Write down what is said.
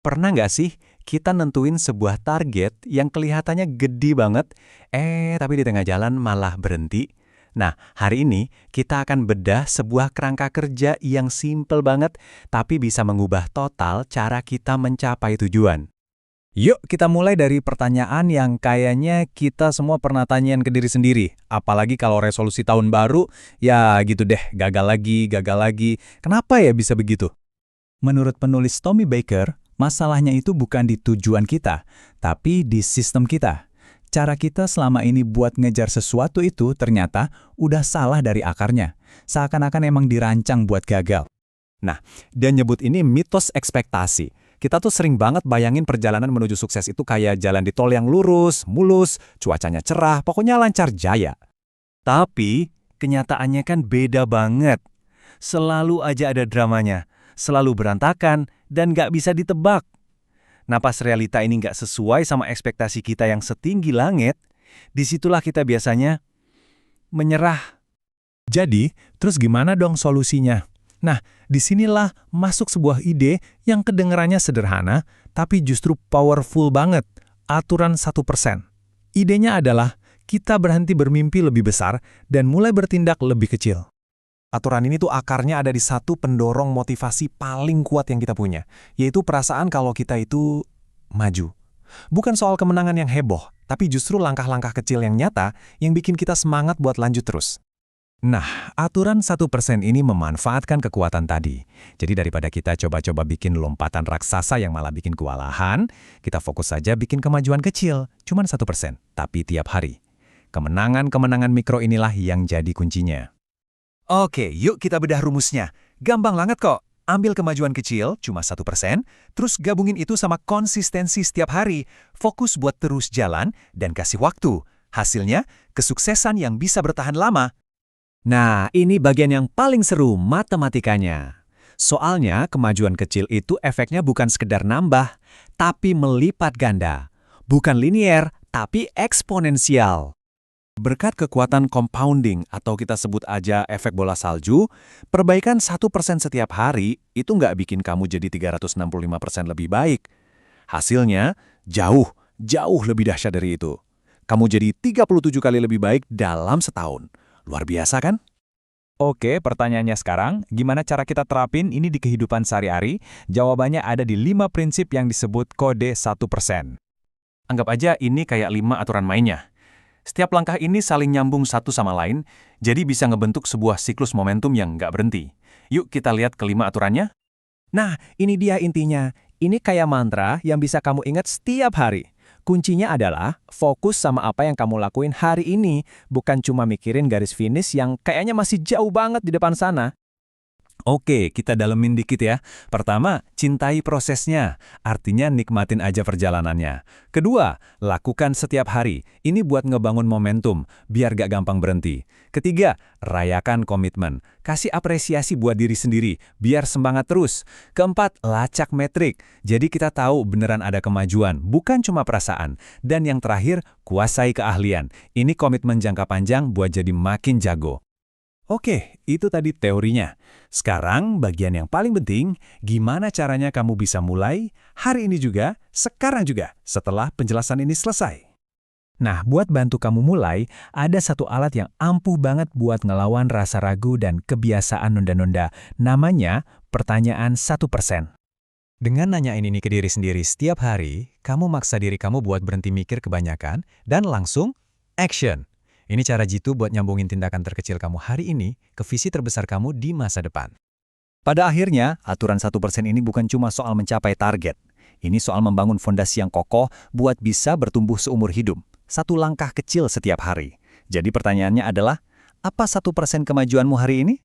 Pernah nggak sih kita nentuin sebuah target yang kelihatannya gede banget, tapi di tengah jalan malah berhenti? Nah, hari ini kita akan bedah sebuah kerangka kerja yang simple banget, tapi bisa mengubah total cara kita mencapai tujuan. Yuk kita mulai dari pertanyaan yang kayaknya kita semua pernah tanyain ke diri sendiri. Apalagi kalau resolusi tahun baru, ya gitu deh, gagal lagi, gagal lagi. Kenapa ya bisa begitu? Menurut penulis Tommy Baker, masalahnya itu bukan di tujuan kita, tapi di sistem kita. Cara kita selama ini buat ngejar sesuatu itu ternyata udah salah dari akarnya. Seakan-akan emang dirancang buat gagal. Nah, dia nyebut ini mitos ekspektasi. Kita tuh sering banget bayangin perjalanan menuju sukses itu kayak jalan di tol yang lurus, mulus, cuacanya cerah, pokoknya lancar jaya. Tapi, kenyataannya kan beda banget. Selalu aja ada dramanya, selalu berantakan, dan nggak bisa ditebak. Nah, pas realita ini nggak sesuai sama ekspektasi kita yang setinggi langit, disitulah kita biasanya menyerah. Jadi, terus gimana dong solusinya? Nah, disinilah masuk sebuah ide yang kedengarannya sederhana, tapi justru powerful banget, aturan 1%. Idenya adalah kita berhenti bermimpi lebih besar dan mulai bertindak lebih kecil. Aturan ini tuh akarnya ada di satu pendorong motivasi paling kuat yang kita punya, yaitu perasaan kalau kita itu maju. Bukan soal kemenangan yang heboh, tapi justru langkah-langkah kecil yang nyata yang bikin kita semangat buat lanjut terus. Nah, aturan 1% ini memanfaatkan kekuatan tadi. Jadi daripada kita coba-coba bikin lompatan raksasa yang malah bikin kewalahan, kita fokus saja bikin kemajuan kecil, cuman 1%, tapi tiap hari. Kemenangan-kemenangan mikro inilah yang jadi kuncinya. Oke, yuk kita bedah rumusnya. Gampang banget kok. Ambil kemajuan kecil, cuma 1%, terus gabungin itu sama konsistensi setiap hari. Fokus buat terus jalan dan kasih waktu. Hasilnya, kesuksesan yang bisa bertahan lama. Nah, ini bagian yang paling seru matematikanya. Soalnya kemajuan kecil itu efeknya bukan sekedar nambah, tapi melipat ganda. Bukan linier, tapi eksponensial. Berkat kekuatan compounding atau kita sebut aja efek bola salju, perbaikan 1% setiap hari itu nggak bikin kamu jadi 365% lebih baik. Hasilnya jauh, jauh lebih dahsyat dari itu. Kamu jadi 37 kali lebih baik dalam setahun. Luar biasa kan? Oke, pertanyaannya sekarang, gimana cara kita terapin ini di kehidupan sehari-hari? Jawabannya ada di 5 prinsip yang disebut kode 1%. Anggap aja ini kayak 5 aturan mainnya. Setiap langkah ini saling nyambung satu sama lain, jadi bisa ngebentuk sebuah siklus momentum yang nggak berhenti. Yuk kita lihat kelima aturannya. Nah, ini dia intinya. Ini kayak mantra yang bisa kamu ingat setiap hari. Kuncinya adalah fokus sama apa yang kamu lakuin hari ini, bukan cuma mikirin garis finish yang kayaknya masih jauh banget di depan sana. Oke, kita dalemin dikit ya. Pertama, cintai prosesnya. Artinya nikmatin aja perjalanannya. Kedua, lakukan setiap hari. Ini buat ngebangun momentum, biar gak gampang berhenti. Ketiga, rayakan komitmen. Kasih apresiasi buat diri sendiri, biar semangat terus. Keempat, lacak metrik. Jadi kita tahu beneran ada kemajuan, bukan cuma perasaan. Dan yang terakhir, kuasai keahlian. Ini komitmen jangka panjang buat jadi makin jago. Oke, itu tadi teorinya. Sekarang bagian yang paling penting, gimana caranya kamu bisa mulai hari ini juga, sekarang juga, setelah penjelasan ini selesai. Nah, buat bantu kamu mulai, ada satu alat yang ampuh banget buat ngelawan rasa ragu dan kebiasaan nunda-nunda. Namanya pertanyaan 1%. Dengan nanyain ini ke diri sendiri setiap hari, kamu maksa diri kamu buat berhenti mikir kebanyakan dan langsung action. Ini cara jitu buat nyambungin tindakan terkecil kamu hari ini ke visi terbesar kamu di masa depan. Pada akhirnya, aturan 1% ini bukan cuma soal mencapai target. Ini soal membangun fondasi yang kokoh buat bisa bertumbuh seumur hidup. Satu langkah kecil setiap hari. Jadi pertanyaannya adalah, apa 1% kemajuanmu hari ini?